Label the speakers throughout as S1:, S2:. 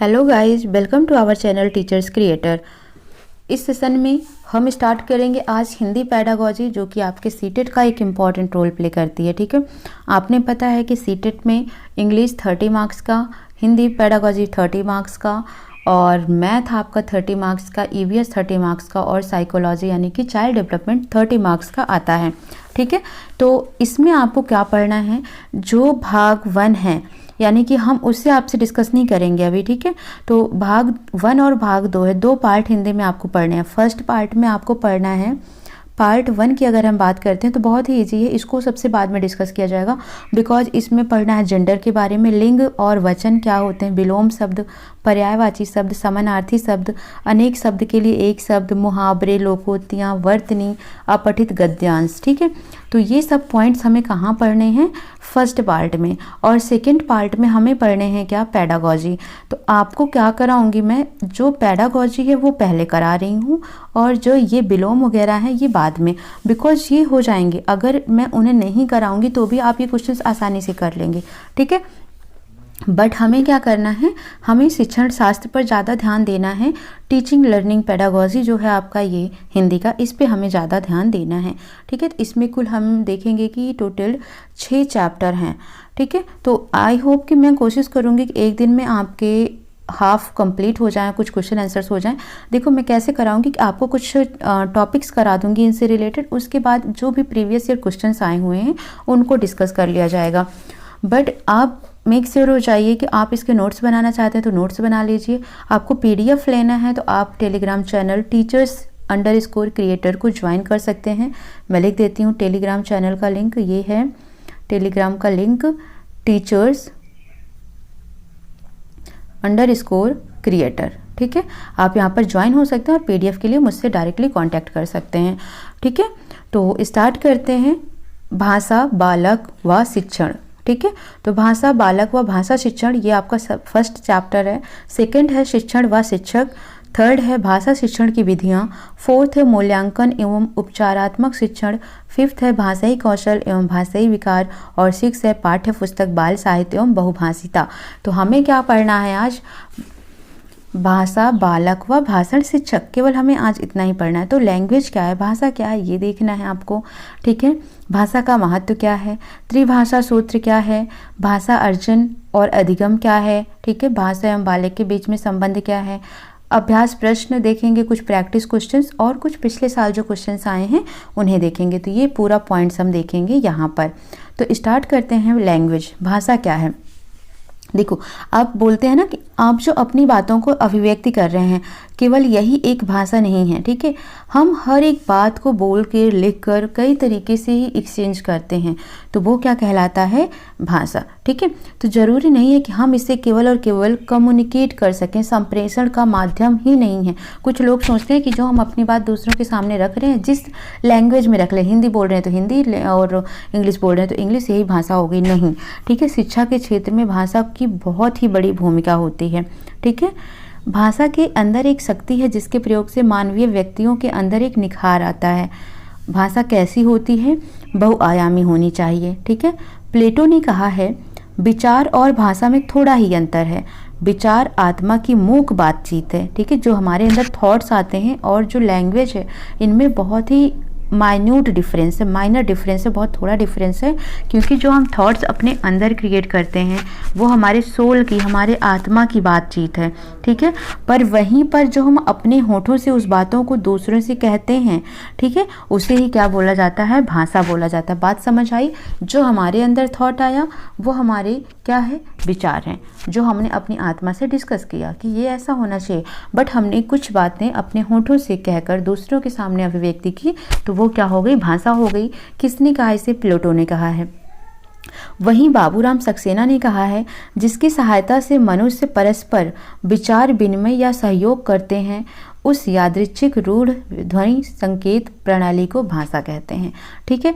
S1: Hello guys, welcome to our channel teachers creator. इस session में हम स्टार्ट करेंगे आज हिंदी पैडागोजी, जो कि आपके सीटेट का एक इम्पॉर्टेंट रोल प्ले करती है। ठीक है, आपने पता है कि सीटेट में इंग्लिश 30 मार्क्स का, हिंदी पैडागोजी 30 मार्क्स का और मैथ आपका 30 मार्क्स का, ईवीएस 30 मार्क्स का और साइकोलॉजी यानी कि चाइल्ड डेवलपमेंट 30 मार्क्स का आता है। ठीक है, तो इसमें आपको क्या पढ़ना है, जो भाग 1 है यानी कि हम उससे आपसे डिस्कस नहीं करेंगे अभी। ठीक है, तो भाग 1 और भाग 2 है, 2 पार्ट हिंदी में आपको पढ़ने हैं। फर्स्ट पार्ट में आपको पढ़ना है, पार्ट 1 की अगर हम बात करते हैं तो बहुत ही ईजी है, इसको सबसे बाद में डिस्कस किया जाएगा। बिकॉज इसमें पढ़ना है जेंडर के बारे में, लिंग और वचन क्या होते हैं, विलोम शब्द, पर्यायवाची शब्द, समानार्थी शब्द, अनेक शब्द के लिए एक शब्द, मुहावरे, लोकोक्तियाँ, वर्तनी, अपठित गद्यांश। ठीक है, तो ये सब पॉइंट्स हमें कहाँ पढ़ने हैं, फर्स्ट पार्ट में। और सेकंड पार्ट में हमें पढ़ने हैं क्या, पैडागोजी। तो आपको क्या कराऊंगी मैं, जो पैडागोजी है वो पहले करा रही हूँ और जो ये विलोम वगैरह है ये बाद में, बिकॉज ये हो जाएंगे। अगर मैं उन्हें नहीं कराऊंगी तो भी आप ये क्वेश्चंस आसानी से कर लेंगे। ठीक है, बट हमें क्या करना है, हमें शिक्षण शास्त्र पर ज़्यादा ध्यान देना है। टीचिंग लर्निंग पैडागोजी जो है आपका ये हिंदी का, इस पे हमें ज़्यादा ध्यान देना है। ठीक है, तो इसमें कुल हम देखेंगे कि टोटल 6 चैप्टर हैं। ठीक है, तो आई होप कि मैं कोशिश करूँगी कि एक दिन में आपके हाफ कंप्लीट हो जाए, कुछ क्वेश्चन आंसर्स हो जाएं। देखो मैं कैसे कराऊंगी कि आपको कुछ टॉपिक्स करा दूंगी इनसे रिलेटेड, उसके बाद जो भी प्रीवियस ईयर क्वेश्चंस आए हुए हैं उनको डिस्कस कर लिया जाएगा। बट आप मेक श्योर हो जाइए कि आप इसके नोट्स बनाना चाहते हैं तो नोट्स बना लीजिए। आपको पीडीएफ लेना है तो आप टेलीग्राम चैनल टीचर्स_क्रिएटर को ज्वाइन कर सकते हैं। मैं लिख देती हूँ टेलीग्राम चैनल का लिंक, ये है टेलीग्राम का लिंक, टीचर्स_क्रिएटर। ठीक है, आप यहाँ पर ज्वाइन हो सकते हैं और पीडीएफ के लिए मुझसे डायरेक्टली कांटेक्ट कर सकते हैं। ठीक है, तो स्टार्ट करते हैं, भाषा, बालक व शिक्षण। ठीक है, तो भाषा, बालक व भाषा शिक्षण ये आपका फर्स्ट चैप्टर है। सेकंड है शिक्षण व शिक्षक, थर्ड है भाषा शिक्षण की विधियाँ, फोर्थ है मूल्यांकन एवं उपचारात्मक शिक्षण, फिफ्थ है भाषाई कौशल एवं भाषाई विकार और सिक्स है पाठ्य पुस्तक बाल साहित्य एवं बहुभाषिता। तो हमें क्या पढ़ना है आज, भाषा, बालक व भाषण शिक्षक, केवल हमें आज इतना ही पढ़ना है। तो लैंग्वेज क्या है, भाषा क्या है, ये देखना है आपको। ठीक है, भाषा का महत्व क्या है, त्रिभाषा सूत्र क्या है, भाषा अर्जन और अधिगम क्या है। ठीक है, भाषा एवं बालक के बीच में संबंध क्या है, अभ्यास प्रश्न देखेंगे, कुछ प्रैक्टिस क्वेश्चंस और कुछ पिछले साल जो क्वेश्चंस आए हैं उन्हें देखेंगे। तो ये पूरा पॉइंट्स हम देखेंगे यहाँ पर। तो स्टार्ट करते हैं, लैंग्वेज, भाषा क्या है। देखो, आप बोलते हैं ना कि आप जो अपनी बातों को अभिव्यक्ति कर रहे हैं, केवल यही एक भाषा नहीं है। ठीक है, हम हर एक बात को बोल कर, लिख कर, कई तरीके से ही एक्सचेंज करते हैं, तो वो क्या कहलाता है, भाषा। ठीक है, तो ज़रूरी नहीं है कि हम इसे केवल और केवल कम्युनिकेट कर सकें, संप्रेषण का माध्यम ही नहीं है। कुछ लोग सोचते हैं कि जो हम अपनी बात दूसरों के सामने रख रहे हैं, जिस लैंग्वेज में रख लें, हिंदी बोल रहे हैं तो हिंदी और इंग्लिश बोल रहे हैं तो इंग्लिश, यही भाषा होगी। नहीं, ठीक है, शिक्षा के क्षेत्र में भाषा की बहुत ही बड़ी भूमिका होती है। ठीक है, भाषा के अंदर एक शक्ति है जिसके प्रयोग से मानवीय व्यक्तियों के अंदर एक निखार आता है। भाषा कैसी होती है, बहुआयामी होनी चाहिए। ठीक है, प्लेटो ने कहा है, विचार और भाषा में थोड़ा ही अंतर है। विचार आत्मा की मूक बातचीत है। ठीक है, जो हमारे अंदर थॉट्स आते हैं, और जो लैंग्वेज है इनमें बहुत ही माइन्यूट डिफरेंस है, माइनर डिफरेंस है, बहुत थोड़ा डिफरेंस है। क्योंकि जो हम थॉट्स अपने अंदर क्रिएट करते हैं वो हमारे सोल की, हमारे आत्मा की बातचीत है। ठीक है, पर वहीं पर जो हम अपने होठों से उस बातों को दूसरों से कहते हैं, ठीक है, उसे ही क्या बोला जाता है, भाषा बोला जाता है। बात समझ आई, जो हमारे अंदर थॉट आया वो हमारे क्या है, विचार हैं, जो हमने अपनी आत्मा से डिस्कस किया कि ये ऐसा होना चाहिए, बट हमने कुछ बातें अपने होठों से कहकर दूसरों के सामने अभिव्यक्ति की, तो वो क्या हो गई, भाषा हो गई। किसने कहा इसे, प्लेटो ने कहा है। वहीं बाबूराम सक्सेना ने कहा है, जिसकी सहायता से मनुष्य परस्पर विचार विनिमय या सहयोग करते हैं, उस यादृच्छिक रूढ़ ध्वनि संकेत प्रणाली को भाषा कहते हैं। ठीक है,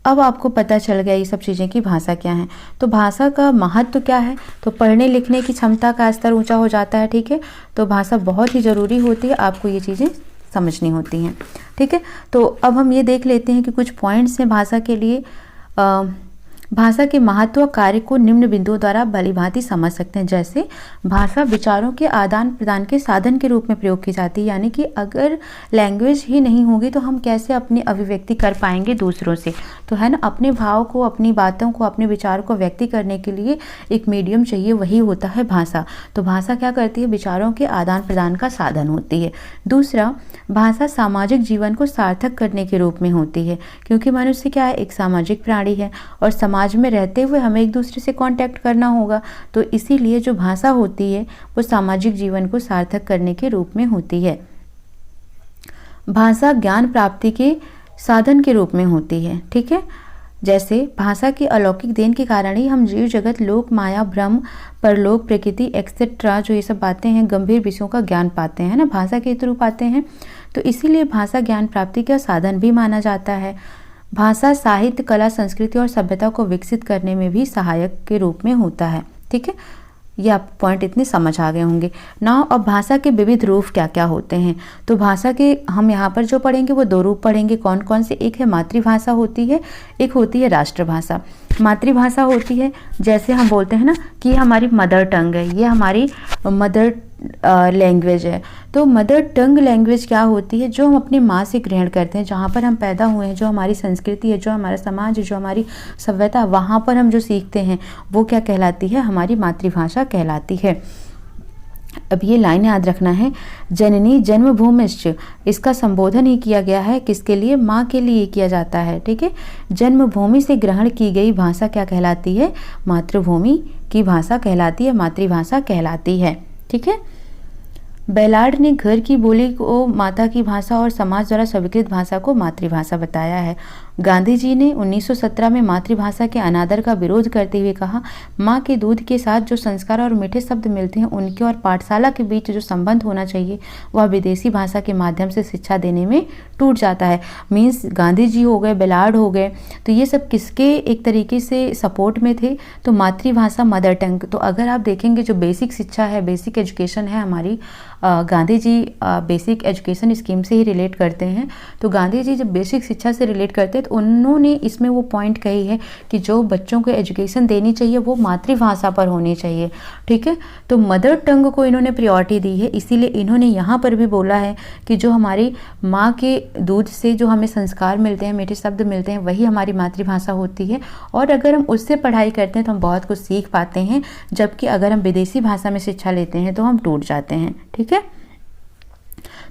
S1: अब आपको पता चल गया ये सब चीज़ें कि भाषा क्या है। तो भाषा का महत्व क्या है, तो पढ़ने लिखने की क्षमता का स्तर ऊंचा हो जाता है। ठीक है, तो भाषा बहुत ही ज़रूरी होती है, आपको ये चीज़ें समझनी होती हैं। ठीक है, तो अब हम ये देख लेते हैं कि कुछ पॉइंट्स हैं भाषा के लिए। भाषा के महत्व कार्य को निम्न बिंदुओं द्वारा भलीभांति समझ सकते हैं। जैसे भाषा विचारों के आदान प्रदान के साधन के रूप में प्रयोग की जाती है, यानी कि अगर लैंग्वेज ही नहीं होगी तो हम कैसे अपनी अभिव्यक्ति कर पाएंगे दूसरों से, तो है ना, अपने भाव को, अपनी बातों को, अपने विचार को व्यक्त करने के लिए एक मीडियम चाहिए, वही होता है भाषा। तो भाषा क्या करती है, विचारों के आदान प्रदान का साधन होती है। दूसरा, भाषा सामाजिक जीवन को सार्थक करने के रूप में होती है, क्योंकि मनुष्य क्या है, एक सामाजिक प्राणी है और समाज में रहते हुए हमें एक दूसरे से कांटेक्ट करना होगा, तो इसीलिए जो भाषा होती है वो सामाजिक जीवन को सार्थक करने के रूप में होती है। भाषा ज्ञान प्राप्ति के साधन के रूप में होती है, ठीक है। जैसे भाषा की अलौकिक देन के कारण ही हम जीव जगत, लोक माया, ब्रह्म, परलोक, प्रकृति एक्सेट्रा जो ये सब बातें हैं, गंभीर विषयों का ज्ञान पाते हैं ना, भाषा के थ्रू पाते हैं। तो इसीलिए भाषा ज्ञान प्राप्ति का साधन भी माना जाता है। भाषा साहित्य, कला, संस्कृति और सभ्यता को विकसित करने में भी सहायक के रूप में होता है, ठीक है। ये आप पॉइंट इतने समझ आ गए होंगे ना। अब भाषा के विविध रूप क्या क्या होते हैं, तो भाषा के हम यहाँ पर जो पढ़ेंगे वो 2 रूप पढ़ेंगे। कौन कौन से, एक है मातृभाषा होती है, एक होती है राष्ट्रभाषा। मातृभाषा होती है, जैसे हम बोलते हैं ना कि हमारी मदर टंग है, ये हमारी मदर लैंग्वेज है। तो मदर टंग लैंग्वेज क्या होती है, जो हम अपनी माँ से ग्रहण करते हैं, जहाँ पर हम पैदा हुए हैं, जो हमारी संस्कृति है, जो हमारा समाज है, जो हमारी सभ्यता, वहाँ पर हम जो सीखते हैं वो क्या कहलाती है, हमारी मातृभाषा कहलाती है। अब ये लाइन याद रखना है, जननी जन्मभूमिश्च, इसका संबोधन ही किया गया है किसके लिए, माँ के लिए किया जाता है, ठीक है। जन्मभूमि से ग्रहण की गई भाषा क्या कहलाती है, मातृभूमि की भाषा कहलाती है, मातृभाषा कहलाती है, ठीक है। बेलार्ड ने घर की बोली को माता की भाषा और समाज द्वारा स्वीकृत भाषा को मातृभाषा बताया है। गांधी जी ने 1917 में मातृभाषा के अनादर का विरोध करते हुए कहा, माँ के दूध के साथ जो संस्कार और मीठे शब्द मिलते हैं उनके और पाठशाला के बीच जो संबंध होना चाहिए वह विदेशी भाषा के माध्यम से शिक्षा देने में टूट जाता है। मीन्स गांधी जी हो गए, बेलार्ड हो गए, तो ये सब किसके एक तरीके से सपोर्ट में थे, तो मातृभाषा, मदर टंग। तो अगर आप देखेंगे जो बेसिक शिक्षा है, बेसिक एजुकेशन है हमारी, Gandhi ji basic education scheme से ही रिलेट करते हैं। तो गांधी जी जब बेसिक शिक्षा से रिलेट करते हैं तो उन्होंने इसमें वो पॉइंट कही है कि जो बच्चों को एजुकेशन देनी चाहिए वो मातृभाषा पर होनी चाहिए, ठीक है। तो मदर टंग को इन्होंने प्रायोरिटी दी है, इसीलिए इन्होंने यहाँ पर भी बोला है कि जो हमारी माँ के दूध से जो हमें संस्कार मिलते हैं, मीठे शब्द मिलते हैं, वही हमारी मातृभाषा होती है। और अगर हम उससे पढ़ाई करते हैं तो हम बहुत कुछ सीख पाते हैं, जबकि अगर हम विदेशी भाषा में शिक्षा लेते हैं तो हम टूट जाते हैं, ठीक है।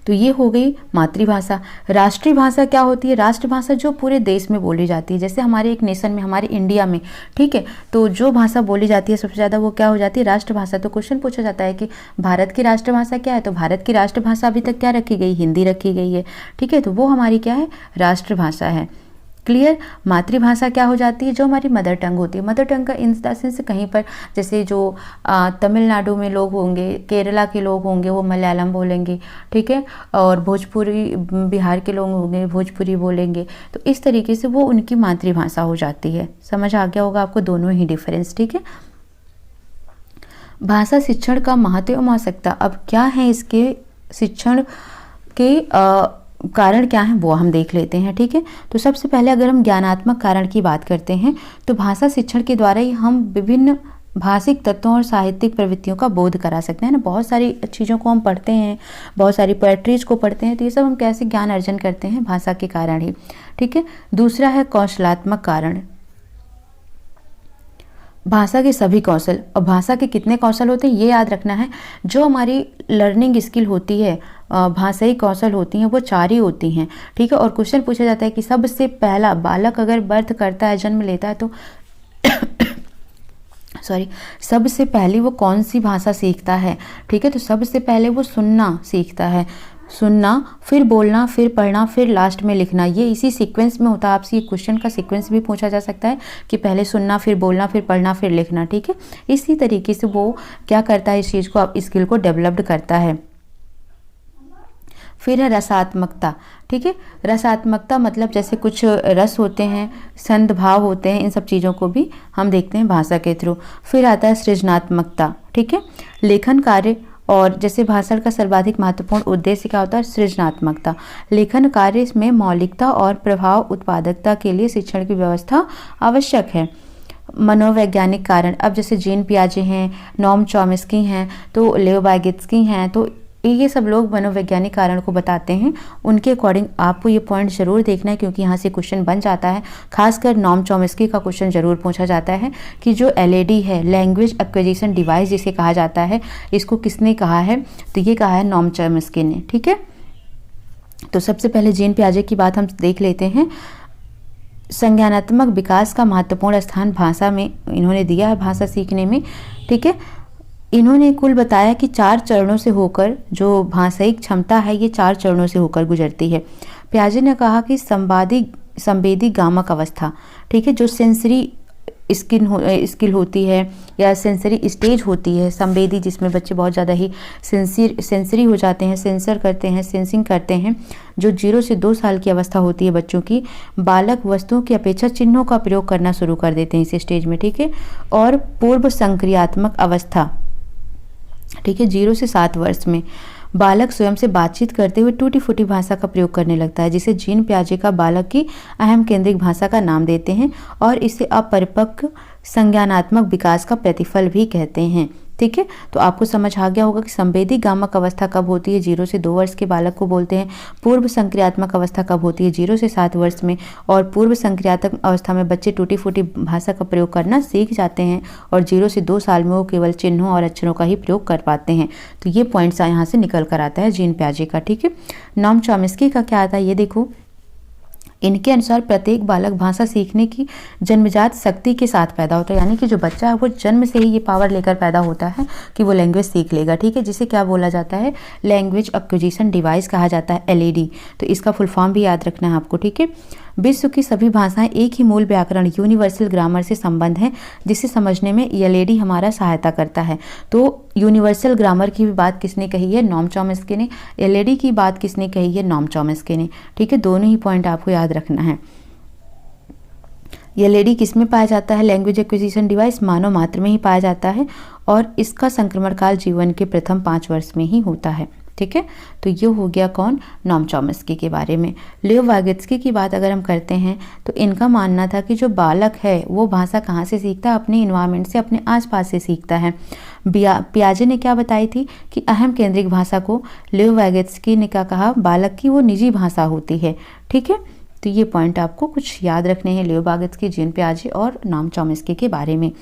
S1: तो ये हो गई मातृभाषा। राष्ट्रीय भाषा क्या होती है, राष्ट्रभाषा जो पूरे देश में बोली जाती है, जैसे हमारे एक नेशन में, हमारे इंडिया में, ठीक है, तो जो भाषा बोली जाती है सबसे ज़्यादा वो क्या हो जाती है, राष्ट्रभाषा। तो क्वेश्चन पूछा जाता है कि भारत की राष्ट्रभाषा क्या है, तो भारत की राष्ट्रभाषा अभी तक क्या रखी गई, हिंदी रखी गई है, ठीक है। तो वो हमारी क्या है, राष्ट्रभाषा है। क्लियर। मातृभाषा क्या हो जाती है, जो हमारी मदर टंग होती है। मदर टंग का इन द सेंस कहीं पर, जैसे जो तमिलनाडु में लोग होंगे, केरला के लोग होंगे वो मलयालम बोलेंगे, ठीक है, और भोजपुरी बिहार के लोग होंगे भोजपुरी बोलेंगे, तो इस तरीके से वो उनकी मातृभाषा हो जाती है। समझ आ गया होगा आपको दोनों ही डिफरेंस, ठीक है। भाषा शिक्षण का महत्व एवं आवश्यकता। अब क्या है इसके शिक्षण के कारण क्या है वो हम देख लेते हैं, ठीक है। तो सबसे पहले अगर हम ज्ञानात्मक कारण की बात करते हैं तो भाषा शिक्षण के द्वारा ही हम विभिन्न भाषिक तत्वों और साहित्यिक प्रवृत्तियों का बोध करा सकते हैं ना। बहुत सारी चीज़ों को हम पढ़ते हैं, बहुत सारी पोएट्रीज को पढ़ते हैं, तो ये सब हम कैसे ज्ञान अर्जन करते हैं, भाषा के कारण ही, ठीक है। दूसरा है कौशलात्मक कारण। भाषा के सभी कौशल, और भाषा के कितने कौशल होते हैं ये याद रखना है। जो हमारी लर्निंग स्किल होती है, भाषाई कौशल होती हैं, वो 4 ही होती हैं, ठीक है। और क्वेश्चन पूछा जाता है कि सबसे पहला बालक अगर बर्थ करता है, जन्म लेता है, तो सबसे पहले वो कौन सी भाषा सीखता है, ठीक है। तो सबसे पहले वो सुनना सीखता है, सुनना, फिर बोलना, फिर पढ़ना, फिर लास्ट में लिखना। ये इसी सीक्वेंस में होता है। आपसे ये क्वेश्चन का सीक्वेंस भी पूछा जा सकता है कि पहले सुनना, फिर बोलना, फिर पढ़ना, फिर लिखना, ठीक है। इसी तरीके से वो क्या करता है, इस चीज़ को, आप स्किल को डेवलप्ड करता है। फिर है रसात्मकता, ठीक है। रसात्मकता मतलब जैसे कुछ रस होते हैं, छंद भाव होते हैं, इन सब चीज़ों को भी हम देखते हैं भाषा के थ्रू। फिर आता है सृजनात्मकता, ठीक है। लेखन कार्य, और जैसे भाषण का सर्वाधिक महत्वपूर्ण उद्देश्य क्या होता है, सृजनात्मकता। लेखन कार्य में मौलिकता और प्रभाव उत्पादकता के लिए शिक्षण की व्यवस्था आवश्यक है। मनोवैज्ञानिक कारण, अब जैसे जीन पियाजे हैं, नॉम चॉम्स्की हैं, तो लेओ वाइगेत्स्की हैं, तो ये सब लोग मनोवैज्ञानिक कारण को बताते हैं। उनके अकॉर्डिंग आपको ये पॉइंट जरूर देखना है, क्योंकि यहाँ से क्वेश्चन बन जाता है। खासकर नॉम चॉम्स्की का क्वेश्चन जरूर पूछा जाता है कि जो एलएडी है, लैंग्वेज एक्विजिशन डिवाइस जिसे कहा जाता है, इसको किसने कहा है? तो ये कहा है नॉम चॉम्स्की ने। ठीक है, तो सबसे पहले जीन पियाजे की बात हम देख लेते हैं। संज्ञानात्मक विकास का महत्वपूर्ण स्थान भाषा में इन्होंने दिया है, भाषा सीखने में। ठीक है, इन्होंने कुल बताया कि 4 चरणों से होकर जो भाषाई क्षमता है, ये 4 चरणों से होकर गुजरती है। पियाजे ने कहा कि संवेदी गामक अवस्था, ठीक है, जो सेंसरी स्किल होती है या सेंसरी स्टेज होती है, संवेदी जिसमें बच्चे बहुत ज़्यादा ही सेंसरी हो जाते हैं, सेंसर करते हैं, सेंसिंग करते हैं, जो 0 से 2 साल की अवस्था होती है बच्चों की, बालक वस्तुओं की अपेक्षा चिन्हों का प्रयोग करना शुरू कर देते हैं इस स्टेज में। ठीक है, और पूर्व संक्रियात्मक अवस्था, ठीक है, 0 से 7 वर्ष में बालक स्वयं से बातचीत करते हुए टूटी फूटी भाषा का प्रयोग करने लगता है, जिसे जीन पियाजे का बालक की अहम केंद्रिक भाषा का नाम देते हैं और इसे अपरिपक्व संज्ञानात्मक विकास का प्रतिफल भी कहते हैं। ठीक है, तो आपको समझ आ गया होगा कि संवेदी गामक अवस्था कब होती है, 0 से 2 वर्ष के बालक को बोलते हैं। पूर्व संक्रियात्मक अवस्था कब होती है, 0 से 7 वर्ष में। और पूर्व संक्रियात्मक अवस्था में बच्चे टूटी फूटी भाषा का प्रयोग करना सीख जाते हैं और 0 से 2 साल में वो केवल चिन्हों और अक्षरों का ही प्रयोग कर पाते हैं। तो ये पॉइंट्स यहाँ से निकल कर आता है जीन पियाजे का। ठीक है, नॉम चॉम्स्की का क्या आता है, ये देखो। इनके अनुसार प्रत्येक बालक भाषा सीखने की जन्मजात शक्ति के साथ पैदा होता है, यानी कि जो बच्चा है वो जन्म से ही ये पावर लेकर पैदा होता है कि वो लैंग्वेज सीख लेगा। ठीक है, जिसे क्या बोला जाता है, लैंग्वेज एक्विजिशन डिवाइस कहा जाता है, एलईडी। तो इसका फुल फॉर्म भी याद रखना है आपको। ठीक है, विश्व की सभी भाषाएं एक ही मूल व्याकरण यूनिवर्सल ग्रामर से संबंध है, जिसे समझने में एलईडी हमारा सहायता करता है। तो यूनिवर्सल ग्रामर की भी बात किसने कही है, नॉम चॉम्स्की ने। एलईडी की बात किसने कही है, नॉम चॉम्स्की ने। ठीक है, दोनों ही पॉइंट आपको याद रखना है। एलईडी किस में पाया जाता है, लैंग्वेज एक्विजिशन डिवाइस, मानव मात्र में ही पाया जाता है और इसका संक्रमण काल जीवन के प्रथम 5 वर्ष में ही होता है। ठीक है, तो ये हो गया कौन, नॉम चॉम्स्की के बारे में। लेओ वाइगेत्स्की की बात अगर हम करते हैं तो इनका मानना था कि जो बालक है वो भाषा कहाँ से सीखता है, अपने इन्वायरमेंट से, अपने आसपास से सीखता है। पियाजे ने क्या बताई थी कि अहम केंद्रिक भाषा को लेओ वाइगेत्स्की ने क्या कहा, बालक की वो निजी भाषा होती है। ठीक है, तो ये पॉइंट आपको कुछ याद रखने हैं लेओ वाइगेत्स्की, जीन पियाजे और नॉम चॉम्स्की के बारे में।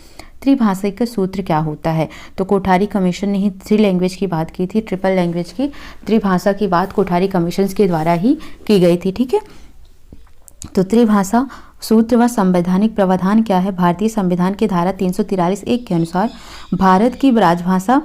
S1: त्रिभाषिक सूत्र क्या होता है, तो कोठारी कमीशन ने ही 3 लैंग्वेज की बात की थी, ट्रिपल लैंग्वेज की। त्रिभाषा की बात कोठारी कमीशन के द्वारा ही की गई थी। ठीक है, तो त्रिभाषा सूत्र व संवैधानिक प्रावधान क्या है, भारतीय संविधान की धारा 343(1) के अनुसार भारत की राजभाषा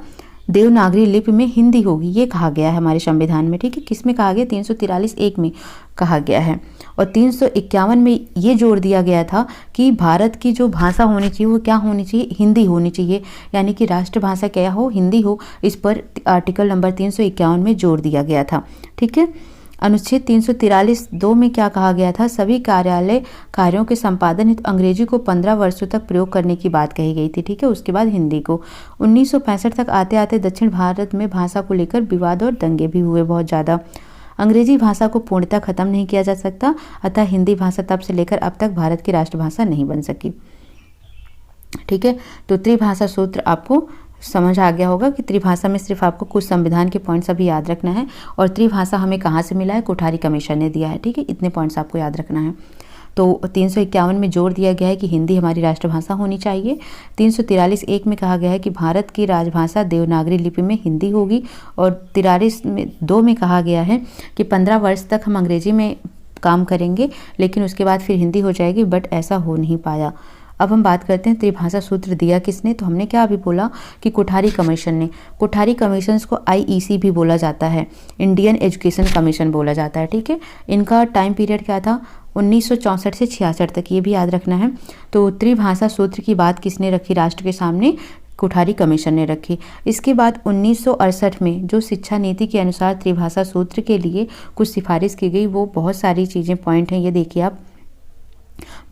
S1: देवनागरी लिपि में हिंदी होगी, ये कहा गया है हमारे संविधान में। ठीक है, किस में कहा गया, 343(1) में कहा गया है। और 351 में ये जोड़ दिया गया था कि भारत की जो भाषा होनी चाहिए वो क्या होनी चाहिए, हिंदी होनी चाहिए, यानी कि राष्ट्रभाषा क्या हो, हिंदी हो। इस पर आर्टिकल नंबर 351 में जोड़ दिया गया था। ठीक है, अनुच्छेद 343(2) में क्या कहा गया था, सभी कार्यालय कार्यों के संपादन हेतु अंग्रेजी को 15 वर्षों तक प्रयोग करने की बात कही गई थी। ठीक है, उसके बाद हिंदी को। 1965 तक आते आते दक्षिण भारत में भाषा को लेकर विवाद और दंगे भी हुए बहुत ज़्यादा। अंग्रेजी भाषा को पूर्णतः खत्म नहीं किया जा सकता, अतः हिंदी भाषा तब से लेकर अब तक भारत की राष्ट्रभाषा नहीं बन सकी। ठीक है, तो त्रिभाषा सूत्र आपको समझ आ गया होगा कि त्रिभाषा में सिर्फ आपको कुछ संविधान के पॉइंट्स अभी याद रखना है। और त्रिभाषा हमें कहाँ से मिला है, कोठारी कमीशन ने दिया है। ठीक है, इतने पॉइंट्स आपको याद रखना है। तो 351 में जोड़ दिया गया है कि हिंदी हमारी राष्ट्रभाषा होनी चाहिए। 343(1) में कहा गया है कि भारत की राजभाषा देवनागरी लिपि में हिंदी होगी। और 43(2) में कहा गया है कि 15 वर्ष तक हम अंग्रेजी में काम करेंगे, लेकिन उसके बाद फिर हिंदी हो जाएगी, बट ऐसा हो नहीं पाया। अब हम बात करते हैं त्रिभाषा सूत्र दिया किसने, तो हमने क्या अभी बोला कि कोठारी कमीशन ने। कोठारी कमीशन को IEC भी बोला जाता है, इंडियन एजुकेशन कमीशन बोला जाता है। ठीक है, इनका टाइम पीरियड क्या था, 1964 से 66 तक, ये भी याद रखना है। तो त्रिभाषा सूत्र की बात किसने रखी राष्ट्र के सामने, कोठारी कमीशन ने रखी। इसके बाद 1968 में जो शिक्षा नीति के अनुसार त्रिभाषा सूत्र के लिए कुछ सिफारिश की गई, वो बहुत सारी चीज़ें पॉइंट हैं, ये देखिए आप।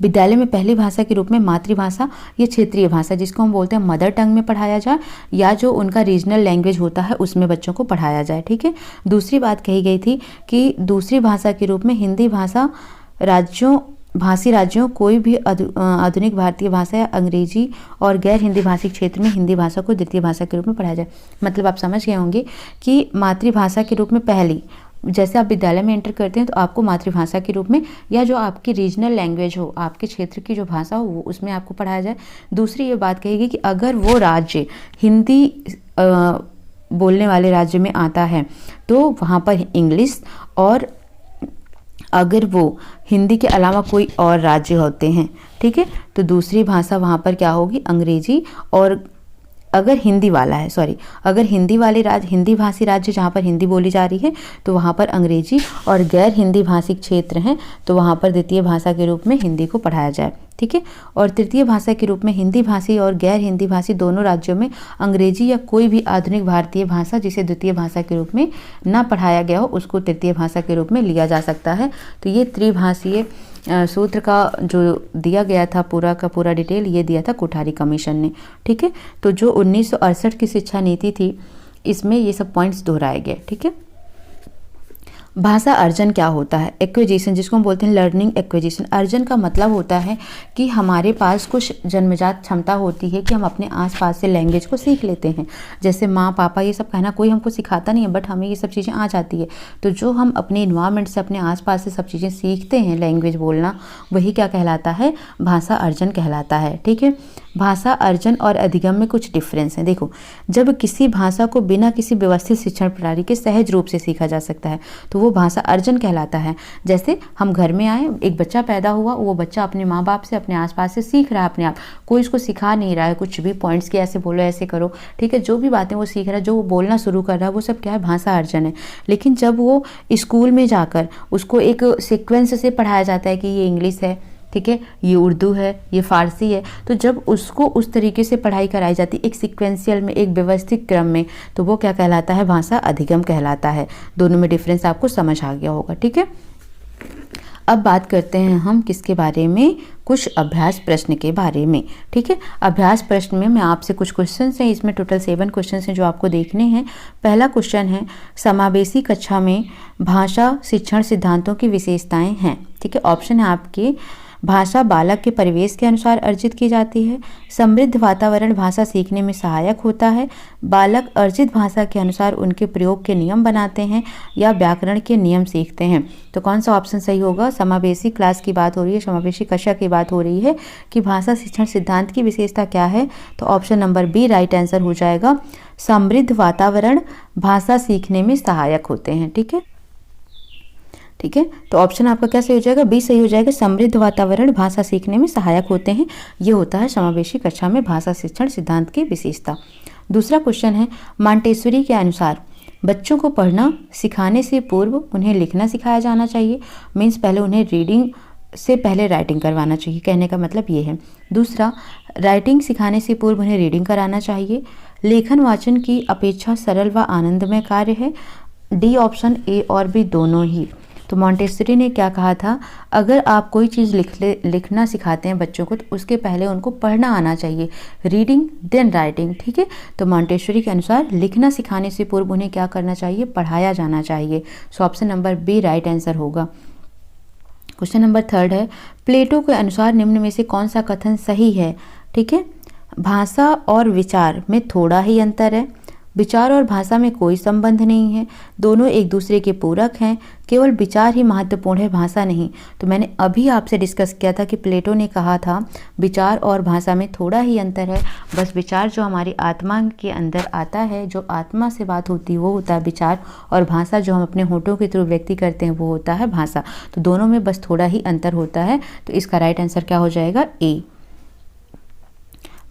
S1: विद्यालय में पहली भाषा के रूप में मातृभाषा या क्षेत्रीय भाषा, जिसको हम बोलते हैं मदर टंग में पढ़ाया जाए, या जो उनका रीजनल लैंग्वेज होता है उसमें बच्चों को पढ़ाया जाए। ठीक है, दूसरी बात कही गई थी कि दूसरी भाषा के रूप में हिंदी भाषा राज्यों भाषी राज्यों कोई भी आधुनिक भारतीय भाषा या अंग्रेजी और गैर हिंदी भाषी क्षेत्र में हिंदी भाषा को द्वितीय भाषा के रूप में पढ़ाया जाए। मतलब आप समझ गए होंगे कि मातृभाषा के रूप में पहली, जैसे आप विद्यालय में एंटर करते हैं तो आपको मातृभाषा के रूप में या जो आपकी रीजनल लैंग्वेज हो, आपके क्षेत्र की जो भाषा हो वो उसमें आपको पढ़ाया जाए। दूसरी ये बात कहेगी कि अगर वो राज्य हिंदी बोलने वाले राज्य में आता है तो वहाँ पर इंग्लिश, और अगर वो हिंदी के अलावा कोई और राज्य होते हैं, ठीक है, तो दूसरी भाषा वहाँ पर क्या होगी, अंग्रेजी। और अगर हिंदी वाला है, अगर हिंदी वाले राज्य, हिंदी भाषी राज्य जहाँ पर हिंदी बोली जा रही है तो वहाँ पर अंग्रेजी, और गैर हिंदी भाषी क्षेत्र हैं तो वहाँ पर द्वितीय भाषा के रूप में हिंदी को पढ़ाया जाए, ठीक है। और तृतीय भाषा के रूप में हिंदी भाषी और गैर हिंदी भाषी दोनों राज्यों में अंग्रेजी या कोई भी आधुनिक भारतीय भाषा जिसे द्वितीय भाषा के रूप में ना पढ़ाया गया हो उसको तृतीय भाषा के रूप में लिया जा सकता है। तो ये त्रिभाषीय सूत्र का जो दिया गया था पूरा का पूरा डिटेल ये दिया था कोठारी कमीशन ने, ठीक है। तो जो 1968 की शिक्षा नीति थी इसमें ये सब पॉइंट्स दोहराए गए, ठीक है। भाषा अर्जन क्या होता है, एक्विजिशन, जिसको हम बोलते हैं लर्निंग एक्विजिशन। अर्जन का मतलब होता है कि हमारे पास कुछ जन्मजात क्षमता होती है कि हम अपने आसपास से लैंग्वेज को सीख लेते हैं। जैसे माँ पापा ये सब कहना कोई हमको सिखाता नहीं है, बट हमें ये सब चीज़ें आ जाती है। तो जो हम अपने इन्वायरमेंट से, अपने आसपास से सब चीज़ें सीखते हैं, लैंग्वेज बोलना, वही क्या कहलाता है, भाषा अर्जन कहलाता है, ठीक है। भाषा अर्जन और अधिगम में कुछ डिफरेंस है। देखो, जब किसी भाषा को बिना किसी व्यवस्थित शिक्षण प्रणाली के सहज रूप से सीखा जा सकता है तो वो भाषा अर्जन कहलाता है। जैसे हम घर में आए, एक बच्चा पैदा हुआ, वो बच्चा अपने माँ बाप से, अपने आसपास से सीख रहा है अपने आप, कोई इसको सिखा नहीं रहा है कुछ भी, पॉइंट्स के ऐसे बोलो, ऐसे करो, ठीक है। जो भी बातें वो सीख रहा है, जो वो बोलना शुरू कर रहा है, वो सब क्या है, भाषा अर्जन है। लेकिन जब वो स्कूल में जाकर उसको एक सीक्वेंस से पढ़ाया जाता है कि ये इंग्लिश है, ठीक है, ये उर्दू है, ये फारसी है, तो जब उसको उस तरीके से पढ़ाई कराई जाती है एक सीक्वेंशियल में, एक व्यवस्थित क्रम में, तो वो क्या कहलाता है, भाषा अधिगम कहलाता है। दोनों में डिफरेंस आपको समझ आ गया होगा, ठीक है। अब बात करते हैं हम किसके बारे में, कुछ अभ्यास प्रश्न के बारे में, ठीक है। अभ्यास प्रश्न में मैं आपसे कुछ क्वेश्चंस हैं, इसमें टोटल 7 क्वेश्चंस हैं जो आपको देखने हैं। पहला क्वेश्चन है, समावेशी कक्षा में भाषा शिक्षण सिद्धांतों की विशेषताएं हैं, ठीक है। ऑप्शन है आपके, भाषा बालक के परिवेश के अनुसार अर्जित की जाती है, समृद्ध वातावरण भाषा सीखने में सहायक होता है, बालक अर्जित भाषा के अनुसार उनके प्रयोग के नियम बनाते हैं, या व्याकरण के नियम सीखते हैं। तो कौन सा ऑप्शन सही होगा, समावेशी क्लास की बात हो रही है, समावेशी कक्षा की बात हो रही है कि भाषा शिक्षण सिद्धांत की विशेषता क्या है, तो option number B right answer हो जाएगा। समृद्ध वातावरण भाषा सीखने में सहायक होते हैं, ठीक है, ठीक है। तो ऑप्शन आपका क्या सही हो जाएगा, बी सही हो जाएगा, समृद्ध वातावरण भाषा सीखने में सहायक होते हैं। ये होता है समावेशी कक्षा में भाषा शिक्षण सिद्धांत की विशेषता। दूसरा क्वेश्चन है, मॉन्टेसरी के अनुसार बच्चों को पढ़ना सिखाने से पूर्व उन्हें लिखना सिखाया जाना चाहिए। मीन्स पहले उन्हें रीडिंग से पहले राइटिंग करवाना चाहिए, कहने का मतलब ये है। दूसरा, राइटिंग सिखाने से पूर्व उन्हें रीडिंग कराना चाहिए। लेखन वाचन की अपेक्षा सरल व आनंदमय कार्य है। डी ऑप्शन, ए और बी दोनों ही। तो मॉन्टेसरी ने क्या कहा था, अगर आप कोई चीज़ लिखना सिखाते हैं बच्चों को तो उसके पहले उनको पढ़ना आना चाहिए, रीडिंग देन राइटिंग, ठीक है। तो मॉन्टेसरी के अनुसार लिखना सिखाने से पूर्व उन्हें क्या करना चाहिए, पढ़ाया जाना चाहिए। So option number B right answer होगा। क्वेश्चन नंबर 3 है, प्लेटो के अनुसार निम्न में से कौन सा कथन सही है, ठीक है। भाषा और विचार में थोड़ा ही अंतर है, विचार और भाषा में कोई संबंध नहीं है, दोनों एक दूसरे के पूरक हैं, केवल विचार ही महत्वपूर्ण है, भाषा नहीं। तो मैंने अभी आपसे डिस्कस किया था कि प्लेटो ने कहा था विचार और भाषा में थोड़ा ही अंतर है, बस विचार जो हमारी आत्मा के अंदर आता है, जो आत्मा से बात होती है वो होता है विचार, और भाषा जो हम अपने होठों के थ्रू व्यक्ति करते हैं वो होता है भाषा। तो दोनों में बस थोड़ा ही अंतर होता है। तो इसका राइट आंसर क्या हो जाएगा, ए।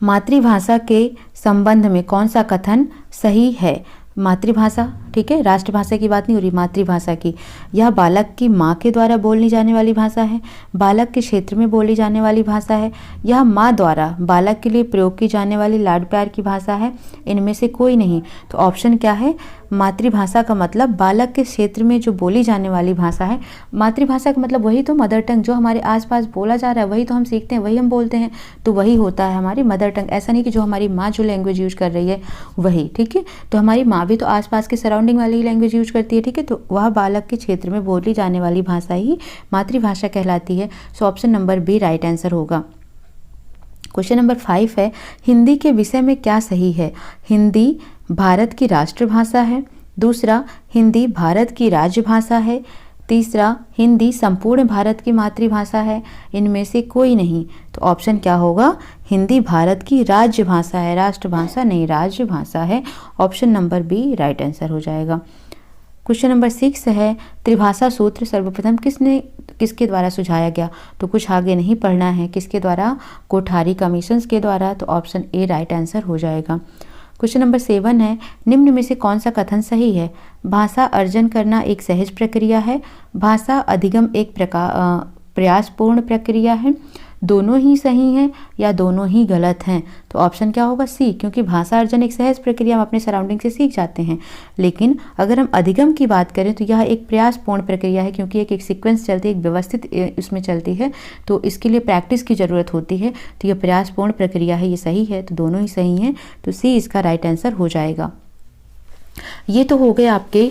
S1: मातृभाषा के संबंध में कौन सा कथन सही है, मातृभाषा, ठीक है, राष्ट्रभाषा की बात नहीं हो रही, मातृभाषा की। यह बालक की माँ के द्वारा बोली जाने वाली भाषा है, बालक के क्षेत्र में बोली जाने वाली भाषा है, यह माँ द्वारा बालक के लिए प्रयोग की जाने वाली लाड प्यार की भाषा है, इनमें से कोई नहीं। तो ऑप्शन क्या है, मातृभाषा का मतलब बालक के क्षेत्र में जो बोली जाने वाली भाषा है। मातृभाषा का मतलब वही तो मदर टंग, जो हमारे आसपास बोला जा रहा है वही तो हम सीखते हैं, वही हम बोलते हैं, तो वही होता है हमारी मदर टंग। ऐसा नहीं कि जो हमारी माँ जो लैंग्वेज यूज कर रही है वही, ठीक है। तो हमारी माँ भी तो आसपास के सराउंडिंग सराउंडिंग वाली लैंग्वेज यूज करती है, ठीक है, तो वह बालक के क्षेत्र में बोली जाने वाली भाषा ही मातृभाषा कहलाती है। So option number B right answer होगा। क्वेश्चन नंबर 5 है, हिंदी के विषय में क्या सही है? हिंदी भारत की राष्ट्रभाषा है। दूसरा, हिंदी भारत की राजभाषा है। तीसरा, हिंदी संपूर्ण भारत की मातृभाषा है। इनमें से कोई नहीं। तो ऑप्शन क्या होगा? हिंदी भारत की राजभाषा है, राष्ट्रभाषा नहीं, राजभाषा है। Option number B right answer हो जाएगा। क्वेश्चन नंबर 6 है, त्रिभाषा सूत्र सर्वप्रथम किसके द्वारा सुझाया गया? तो कुछ आगे नहीं पढ़ना है, किसके द्वारा? कोठारी कमीशंस के द्वारा। तो ऑप्शन ए राइट आंसर हो जाएगा। क्वेश्चन नंबर 7 है, निम्न में से कौन सा कथन सही है? भाषा अर्जन करना एक सहज प्रक्रिया है। भाषा अधिगम एक प्रयासपूर्ण प्रक्रिया है। दोनों ही सही हैं या दोनों ही गलत हैं? तो ऑप्शन क्या होगा? सी, क्योंकि भाषा अर्जन एक सहज प्रक्रिया, हम अपने सराउंडिंग से सीख जाते हैं। लेकिन अगर हम अधिगम की बात करें तो यह एक प्रयासपूर्ण प्रक्रिया है, क्योंकि एक सीक्वेंस चलती है, एक व्यवस्थित उसमें चलती है, तो इसके लिए प्रैक्टिस की ज़रूरत होती है। तो यह प्रयासपूर्ण प्रक्रिया है, ये सही है, तो दोनों ही सही हैं। तो सी इसका राइट आंसर हो जाएगा। ये तो हो गए आपके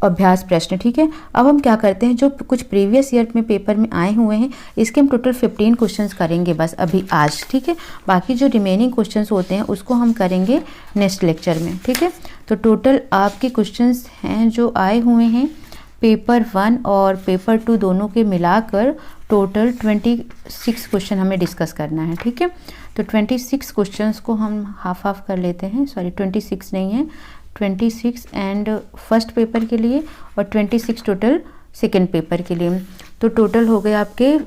S1: अभ्यास प्रश्न, ठीक है। अब हम क्या करते हैं, जो कुछ प्रीवियस ईयर में पेपर में आए हुए हैं इसके हम टोटल 15 क्वेश्चंस करेंगे बस अभी आज, ठीक है। बाकी जो रिमेनिंग क्वेश्चंस होते हैं उसको हम करेंगे नेक्स्ट लेक्चर में, ठीक है। तो टोटल आपके क्वेश्चंस हैं जो आए हुए हैं पेपर 1 और पेपर 2 दोनों के मिलाकर टोटल 26 क्वेश्चन हमें डिस्कस करना है, ठीक है। तो 26 क्वेश्चंस को हम हाफ कर लेते हैं, सॉरी 26 नहीं है, 26 एंड फर्स्ट पेपर के लिए और 26 टोटल सेकेंड पेपर के लिए। तो टोटल हो गए आपके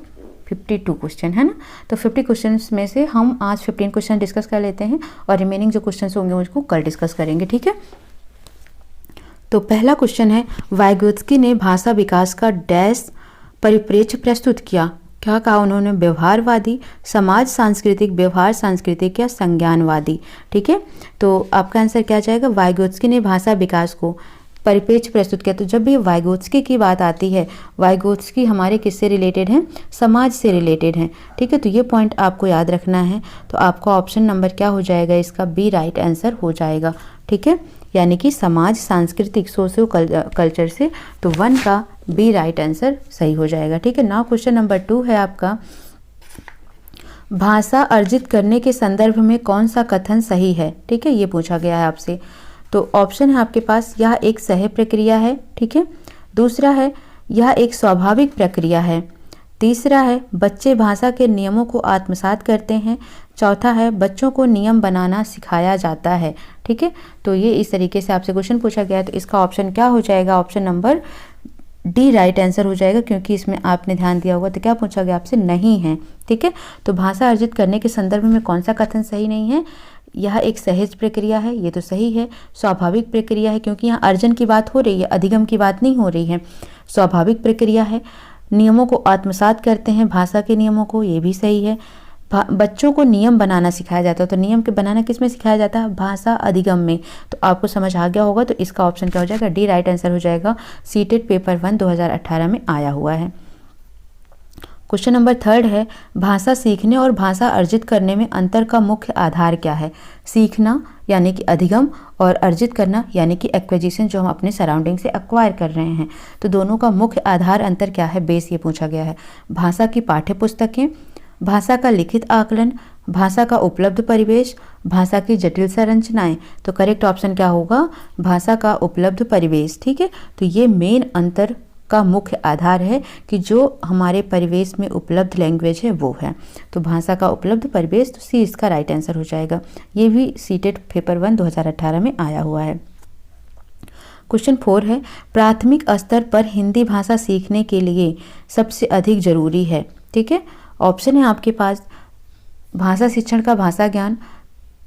S1: 52 क्वेश्चन, है ना। तो 50 क्वेश्चन में से हम आज 15 क्वेश्चन डिस्कस कर लेते हैं और रिमेनिंग जो क्वेश्चन होंगे उसको कल डिस्कस करेंगे, ठीक है। तो पहला क्वेश्चन है, वाइगोत्स्की ने भाषा विकास का डैश परिप्रेक्ष्य प्रस्तुत किया। क्या कहा उन्होंने? व्यवहारवादी, समाज सांस्कृतिक, व्यवहार सांस्कृतिक या संज्ञानवादी, ठीक है। तो आपका आंसर क्या जाएगा? वाइगोत्स्की ने भाषा विकास को परिप्रेक्ष्य प्रस्तुत किया। तो जब भी वाइगोत्स्की की बात आती है, वाइगोत्स्की हमारे किससे रिलेटेड हैं? समाज से रिलेटेड हैं, ठीक है। तो ये पॉइंट आपको याद रखना है। तो आपका ऑप्शन नंबर क्या हो जाएगा? इसका बी राइट आंसर हो जाएगा, ठीक है। यानी कि समाज सांस्कृतिक, सोशियो कल्चर से। तो 1 का बी राइट आंसर सही हो जाएगा, ठीक है। नाउ क्वेश्चन नंबर 2 है आपका, भाषा अर्जित करने के संदर्भ में कौन सा कथन सही है, ठीक है। ये पूछा गया है आपसे। तो ऑप्शन है आपके पास, यह एक सह प्रक्रिया है, ठीक है। दूसरा है, यह एक स्वाभाविक प्रक्रिया है। तीसरा है, बच्चे भाषा के नियमों को आत्मसात करते हैं। चौथा है, बच्चों को नियम बनाना सिखाया जाता है, ठीक है। तो ये इस तरीके से आपसे क्वेश्चन पूछा गया है। तो इसका ऑप्शन क्या हो जाएगा? Option number D right answer हो जाएगा, क्योंकि इसमें आपने ध्यान दिया होगा। तो क्या पूछा गया आपसे? नहीं है, ठीक है। तो भाषा अर्जित करने के संदर्भ में कौन सा कथन सही नहीं है? यह एक सहज प्रक्रिया है, ये तो सही है। स्वाभाविक प्रक्रिया है, क्योंकि यहाँ अर्जन की बात हो रही है, अधिगम की बात नहीं हो रही है। स्वाभाविक प्रक्रिया है। नियमों को आत्मसात करते हैं, भाषा के नियमों को, ये भी सही है। बच्चों को नियम बनाना सिखाया जाता है। तो नियम के बनाना किस में सिखाया जाता है? भाषा अधिगम में। तो आपको समझ आ गया होगा। तो इसका ऑप्शन क्या हो जाएगा? डी राइट आंसर हो जाएगा। सीटेट पेपर 1 2018 में आया हुआ है। क्वेश्चन नंबर 3 है, भाषा सीखने और भाषा अर्जित करने में अंतर का मुख्य आधार क्या है? सीखना यानी कि अधिगम और अर्जित करना यानी कि एक्विजिशन, जो हम अपने सराउंडिंग से एक्वायर कर रहे हैं। तो दोनों का मुख्य आधार अंतर क्या है? बेस ये पूछा गया है। भाषा की पाठ्य पुस्तकें, भाषा का लिखित आकलन, भाषा का उपलब्ध परिवेश, भाषा की जटिल संरचनाएं। तो करेक्ट ऑप्शन क्या होगा? भाषा का उपलब्ध परिवेश, ठीक है। तो ये मेन अंतर का मुख्य आधार है कि जो हमारे परिवेश में उपलब्ध लैंग्वेज है वो है। तो भाषा का उपलब्ध परिवेश, तो सी इसका राइट आंसर हो जाएगा। ये भी सीटेट पेपर 1 2018 में आया हुआ है। क्वेश्चन 4 है, प्राथमिक स्तर पर हिंदी भाषा सीखने के लिए सबसे अधिक जरूरी है, ठीक है। ऑप्शन है आपके पास, भाषा शिक्षण का भाषा ज्ञान,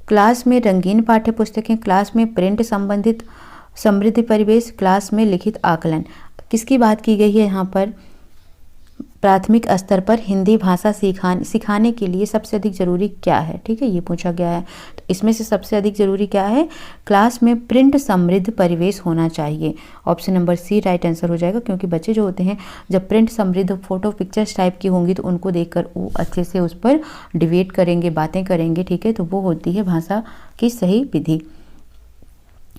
S1: क्लास में रंगीन पाठ्य पुस्तकें, क्लास में प्रिंट संबंधित समृद्ध परिवेश, क्लास में लिखित आकलन। किसकी बात की गई है यहाँ पर? प्राथमिक स्तर पर हिंदी भाषा सिखाने के लिए सबसे अधिक जरूरी क्या है, ठीक है, ये पूछा गया है। तो इसमें से सबसे अधिक जरूरी क्या है? क्लास में प्रिंट समृद्ध परिवेश होना चाहिए। Option number C right answer हो जाएगा, क्योंकि बच्चे जो होते हैं जब प्रिंट समृद्ध फोटो पिक्चर्स टाइप की होंगी तो उनको देखकर वो अच्छे से उस पर डिबेट करेंगे, बातें करेंगे, ठीक है। तो वो होती है भाषा की सही विधि।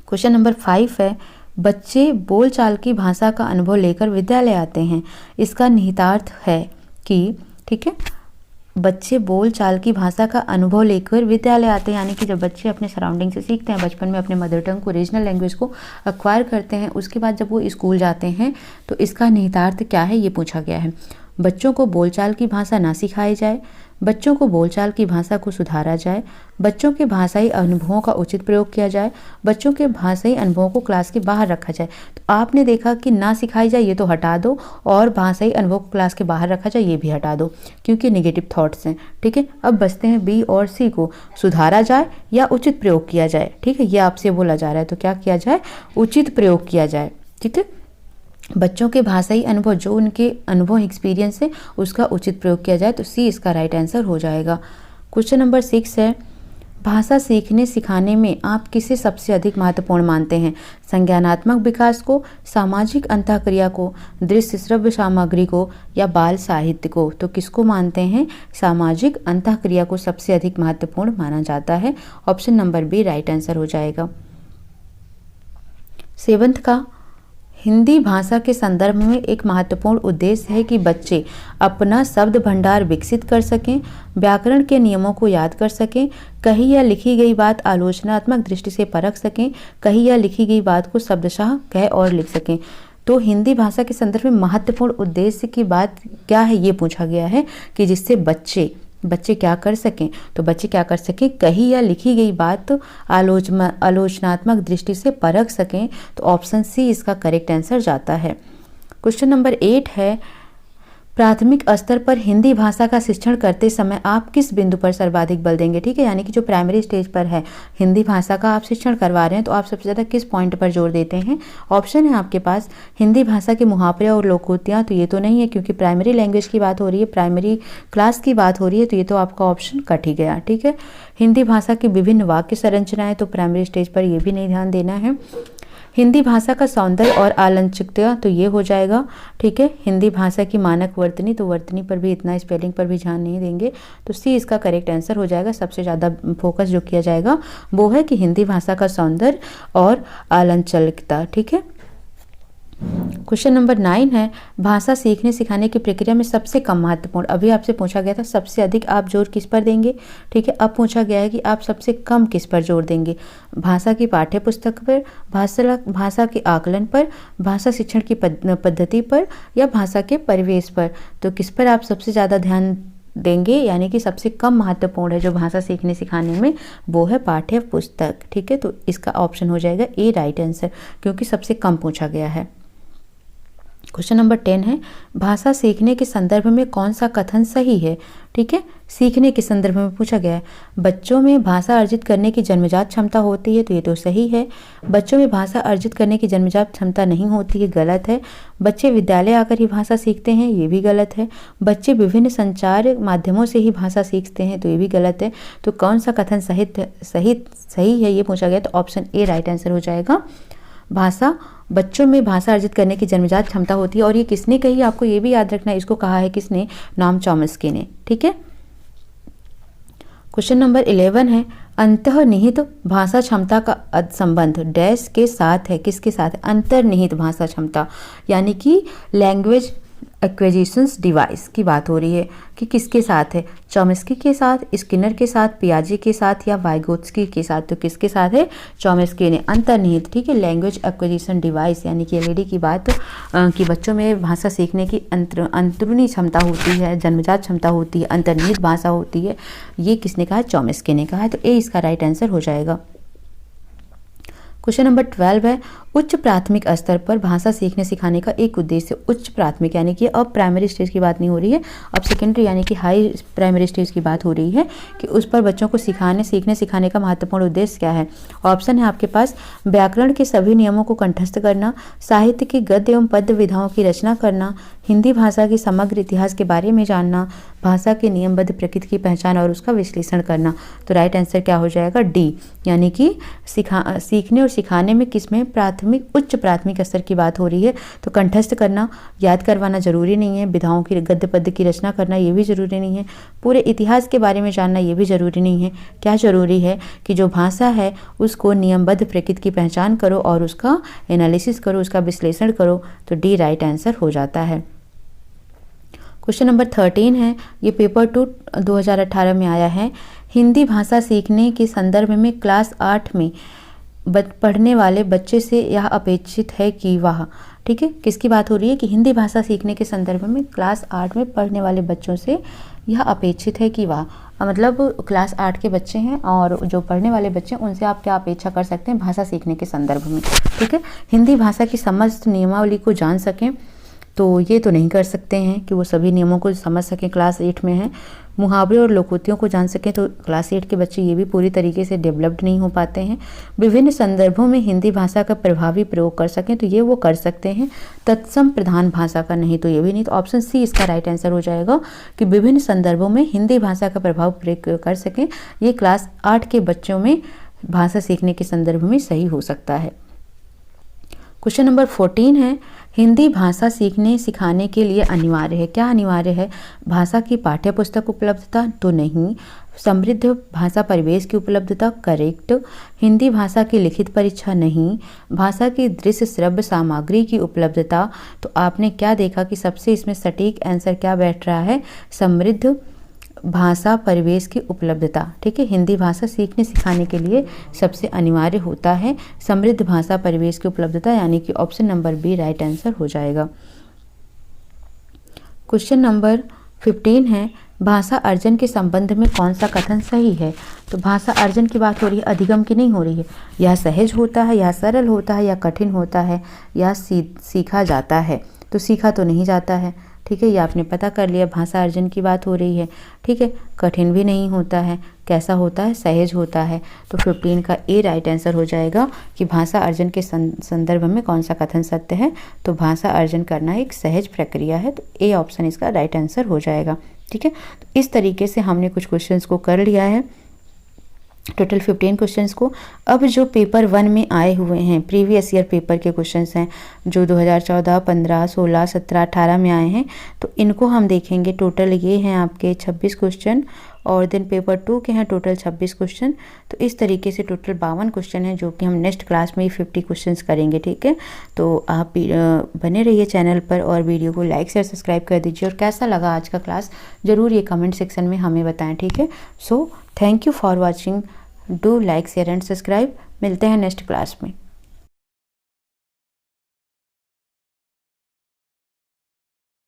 S1: क्वेश्चन नंबर 5 है, बच्चे बोलचाल की भाषा का अनुभव लेकर विद्यालय आते हैं। इसका निहितार्थ है कि, ठीक है, बच्चे बोलचाल की भाषा का अनुभव लेकर विद्यालय आते हैं, यानी कि जब बच्चे अपने सराउंडिंग से सीखते हैं, बचपन में अपने मदर टंग को, रीजनल लैंग्वेज को एक्वायर करते हैं, उसके बाद जब वो स्कूल जाते हैं तो इसका निहितार्थ क्या है ये पूछा गया है। बच्चों को बोलचाल की भाषा ना सिखाई जाए, बच्चों को बोलचाल की भाषा को सुधारा जाए, बच्चों के भाषाई अनुभवों का उचित प्रयोग किया जाए, बच्चों के भाषाई अनुभवों को क्लास के बाहर रखा जाए। तो आपने देखा कि ना सिखाई जाए ये तो हटा दो, और भाषाई अनुभव को क्लास के बाहर रखा जाए ये भी हटा दो, क्योंकि नेगेटिव थॉट्स हैं। ठीक है, अब बचते हैं बी और सी को, सुधारा जाए या उचित प्रयोग किया जाए। ठीक है, ये आपसे बोला जा रहा है, तो क्या किया जाए, उचित प्रयोग किया जाए। ठीक है, बच्चों के भाषाई अनुभव, जो उनके अनुभव एक्सपीरियंस है उसका उचित प्रयोग किया जाए, तो सी इसका राइट आंसर हो जाएगा। क्वेश्चन नंबर 6 है, भाषा सीखने सिखाने में आप किसे सबसे अधिक महत्वपूर्ण मानते हैं? संज्ञानात्मक विकास को, सामाजिक अंतःक्रिया को, दृश्य श्रव्य सामग्री को, या बाल साहित्य को? तो किसको मानते हैं? सामाजिक अंतःक्रिया को सबसे अधिक महत्वपूर्ण माना जाता है। Option number B right answer हो जाएगा। 7th का, हिंदी भाषा के संदर्भ में एक महत्वपूर्ण उद्देश्य है कि बच्चे अपना शब्द भंडार विकसित कर सकें, व्याकरण के नियमों को याद कर सकें, कही या लिखी गई बात आलोचनात्मक दृष्टि से परख सकें, कही या लिखी गई बात को शब्दशः कह और लिख सकें। तो हिंदी भाषा के संदर्भ में महत्वपूर्ण उद्देश्य की बात क्या है ये पूछा गया है, कि जिससे बच्चे क्या कर सकें, तो बच्चे क्या कर सकें, कही या लिखी गई बात आलोचनात्मक दृष्टि से परख सकें। तो ऑप्शन सी इसका करेक्ट आंसर जाता है। क्वेश्चन नंबर 8 है, प्राथमिक स्तर पर हिंदी भाषा का शिक्षण करते समय आप किस बिंदु पर सर्वाधिक बल देंगे? ठीक है, यानी कि जो प्राइमरी स्टेज पर है हिंदी भाषा का आप शिक्षण करवा रहे हैं, तो आप सबसे ज़्यादा किस पॉइंट पर जोर देते हैं? ऑप्शन है आपके पास, हिंदी भाषा के मुहावरे और लोकोक्तियाँ, तो ये तो नहीं है क्योंकि प्राइमरी लैंग्वेज की बात हो रही है, प्राइमरी क्लास की बात हो रही है, तो ये तो आपका ऑप्शन कट ही गया। ठीक है, हिंदी भाषा की विभिन्न वाक्य संरचनाएं, तो प्राइमरी स्टेज पर ये भी नहीं ध्यान देना है। हिंदी भाषा का सौंदर्य और आलंचिकता, तो ये हो जाएगा। ठीक है, हिंदी भाषा की मानक वर्तनी, तो वर्तनी पर भी इतना, स्पेलिंग पर भी ध्यान नहीं देंगे, तो सी इसका करेक्ट आंसर हो जाएगा। सबसे ज़्यादा फोकस जो किया जाएगा वो है कि हिंदी भाषा का सौंदर्य और आलंचलिकता। ठीक है, क्वेश्चन नंबर 9 है, भाषा सीखने सिखाने की प्रक्रिया में सबसे कम महत्वपूर्ण, अभी आपसे पूछा गया था सबसे अधिक आप जोर किस पर देंगे? ठीक है, अब पूछा गया है कि आप सबसे कम किस पर जोर देंगे? भाषा की पाठ्य पुस्तक पर, भाषा के आकलन पर, भाषा शिक्षण की पद्धति पर, या भाषा के परिवेश पर? तो किस पर आप सबसे ज़्यादा ध्यान देंगे, यानी कि सबसे कम महत्वपूर्ण है जो भाषा सीखने सिखाने में, वो है पाठ्य पुस्तक। ठीक है, तो इसका ऑप्शन हो जाएगा ए राइट आंसर, क्योंकि सबसे कम पूछा गया है। क्वेश्चन नंबर 10 है, भाषा सीखने के संदर्भ में कौन सा कथन सही है? ठीक है, सीखने के संदर्भ में पूछा गया है, बच्चों में भाषा अर्जित करने की जन्मजात क्षमता होती है, तो ये तो सही है। बच्चों में भाषा अर्जित करने की जन्मजात क्षमता नहीं होती है, गलत है। बच्चे विद्यालय आकर ही भाषा सीखते हैं, ये भी गलत है। बच्चे विभिन्न संचार माध्यमों से ही भाषा सीखते हैं, तो ये भी गलत है। तो कौन सा कथन सही है ये पूछा गया, तो ऑप्शन ए राइट आंसर हो जाएगा। बच्चों में भाषा अर्जित करने की जन्मजात क्षमता होती है, और ये किसने कही आपको ये भी याद रखना है, इसको कहा है किसने? नॉम चॉम्स्की ने। ठीक है, क्वेश्चन नंबर 11 है, अंतर्निहित भाषा क्षमता का संबंध डैश के साथ है, किसके साथ है? अंतर्निहित भाषा क्षमता, यानी कि लैंग्वेज एक्विजिशंस डिवाइस की बात हो रही है, कि किसके साथ है? चॉम्स्की के साथ, स्किनर के साथ, पियाजे के साथ, या वाइगोत्स्की के साथ? तो किसके साथ है? चॉम्स्की ने। अंतर्निहित, ठीक है, लैंग्वेज एक्विजिशन डिवाइस, यानी कि एलईडी की बात कि बच्चों में भाषा सीखने की अंदरूनी क्षमता होती है, जन्मजात क्षमता होती है, अंतर्निहित भाषा होती है, ये किसने कहा है? चॉम्स्की ने कहा है, तो ए इसका राइट आंसर हो जाएगा। क्वेश्चन नंबर 12 है, उच्च प्राथमिक स्तर पर भाषा सीखने सिखाने का एक उद्देश्य, उच्च प्राथमिक यानी कि अब प्राइमरी स्टेज की बात नहीं हो रही है, अब सेकेंडरी यानी कि हाई प्राइमरी स्टेज की बात हो रही है, कि उस पर बच्चों को सीखने सिखाने का महत्वपूर्ण उद्देश्य क्या है? ऑप्शन है आपके पास, व्याकरण के सभी नियमों को कंठस्थ करना, साहित्य की गद्य एवं पद्य विधाओं की रचना करना, हिंदी भाषा की समग्र इतिहास के बारे में जानना, भाषा के नियमबद्ध प्रकृति की पहचान और उसका विश्लेषण करना। तो राइट आंसर क्या हो जाएगा? डी, यानी कि सीखने और सिखाने में किसमें प्राथमिक उच्च प्राथमिक स्तर की बात हो रही है तो कंठस्थ करना याद करवाना ज़रूरी नहीं है, विधाओं की गद्य पद्य की रचना करना ये भी ज़रूरी नहीं है, पूरे इतिहास के बारे में जानना ये भी ज़रूरी नहीं है। क्या ज़रूरी है कि जो भाषा है उसको नियमबद्ध प्रकृति की पहचान करो और उसका एनालिसिस करो, उसका विश्लेषण करो, तो डी राइट आंसर हो जाता है। क्वेश्चन नंबर 13 है, ये पेपर 2 2018 में आया है। हिंदी भाषा सीखने के संदर्भ में क्लास 8 में पढ़ने वाले बच्चे से यह अपेक्षित है कि वह, ठीक है, किसकी बात हो रही है कि हिंदी भाषा सीखने के संदर्भ में क्लास 8 में पढ़ने वाले बच्चों से यह अपेक्षित है कि वह, मतलब क्लास 8 के बच्चे हैं और जो पढ़ने वाले बच्चे हैं उनसे आप क्या अपेक्षा कर सकते हैं भाषा सीखने के संदर्भ में, ठीक है। हिंदी भाषा की समस्त नियमावली को जान सकें, तो ये तो नहीं कर सकते हैं कि वो सभी नियमों को समझ सकें, क्लास 8 में हैं। मुहावरे और लोकोक्तियों को जान सकें, तो क्लास 8 के बच्चे ये भी पूरी तरीके से डेवलप्ड नहीं हो पाते हैं। विभिन्न संदर्भों में हिंदी भाषा का प्रभावी प्रयोग कर सकें, तो ये वो कर सकते हैं। तत्सम प्रधान भाषा का नहीं, तो ये भी नहीं। तो ऑप्शन सी इसका राइट आंसर हो जाएगा कि विभिन्न संदर्भों में हिंदी भाषा का प्रभाव प्रयोग कर सकें, ये क्लास 8 के बच्चों में भाषा सीखने के संदर्भ में सही हो सकता है। क्वेश्चन नंबर 14 है, हिंदी भाषा सीखने सिखाने के लिए अनिवार्य है। क्या अनिवार्य है? भाषा की पाठ्य पुस्तक उपलब्धता, तो नहीं। समृद्ध भाषा परिवेश की उपलब्धता, करेक्ट। हिंदी भाषा की लिखित परीक्षा, नहीं। भाषा की दृश्य श्रव्य सामग्री की उपलब्धता, तो आपने क्या देखा कि सबसे इसमें सटीक आंसर क्या बैठ रहा है? समृद्ध भाषा परिवेश की उपलब्धता, ठीक है। हिंदी भाषा सीखने सिखाने के लिए सबसे अनिवार्य होता है समृद्ध भाषा परिवेश की उपलब्धता, यानी कि option number B right answer हो जाएगा। क्वेश्चन नंबर 15 है, भाषा अर्जन के संबंध में कौन सा कथन सही है? तो भाषा अर्जन की बात हो रही है, अधिगम की नहीं हो रही है। यह सहज होता है, यह सरल होता है, या कठिन होता है, या सीखा जाता है। तो सीखा तो नहीं जाता है, ठीक है, ये आपने पता कर लिया। भाषा अर्जन की बात हो रही है, ठीक है। कठिन भी नहीं होता है, कैसा होता है? सहज होता है। तो 15 का ए राइट आंसर हो जाएगा कि भाषा अर्जन के संदर्भ में कौन सा कथन सत्य है? तो भाषा अर्जन करना एक सहज प्रक्रिया है, तो ए ऑप्शन इसका राइट आंसर हो जाएगा, ठीक है। तो इस तरीके से हमने कुछ क्वेश्चंस को कर लिया है, टोटल 15 क्वेश्चंस को। अब जो पेपर 1 में आए हुए हैं, प्रीवियस ईयर पेपर के क्वेश्चंस हैं जो 2014, 15, 16, 17, 18 में आए हैं, तो इनको हम देखेंगे। टोटल ये हैं आपके 26 क्वेश्चन, और दिन पेपर 2 के हैं टोटल 26 क्वेश्चन। तो इस तरीके से टोटल 52 क्वेश्चन हैं, जो कि हम नेक्स्ट क्लास में 50 क्वेश्चंस करेंगे, ठीक है। तो आप बने रहिए चैनल पर और वीडियो को लाइक शेयर सब्सक्राइब कर दीजिए, और कैसा लगा आज का क्लास ज़रूर ये कमेंट सेक्शन में हमें बताएं, ठीक है। So thank you for watching, do like share and subscribe. मिलते हैं नेक्स्ट क्लास में।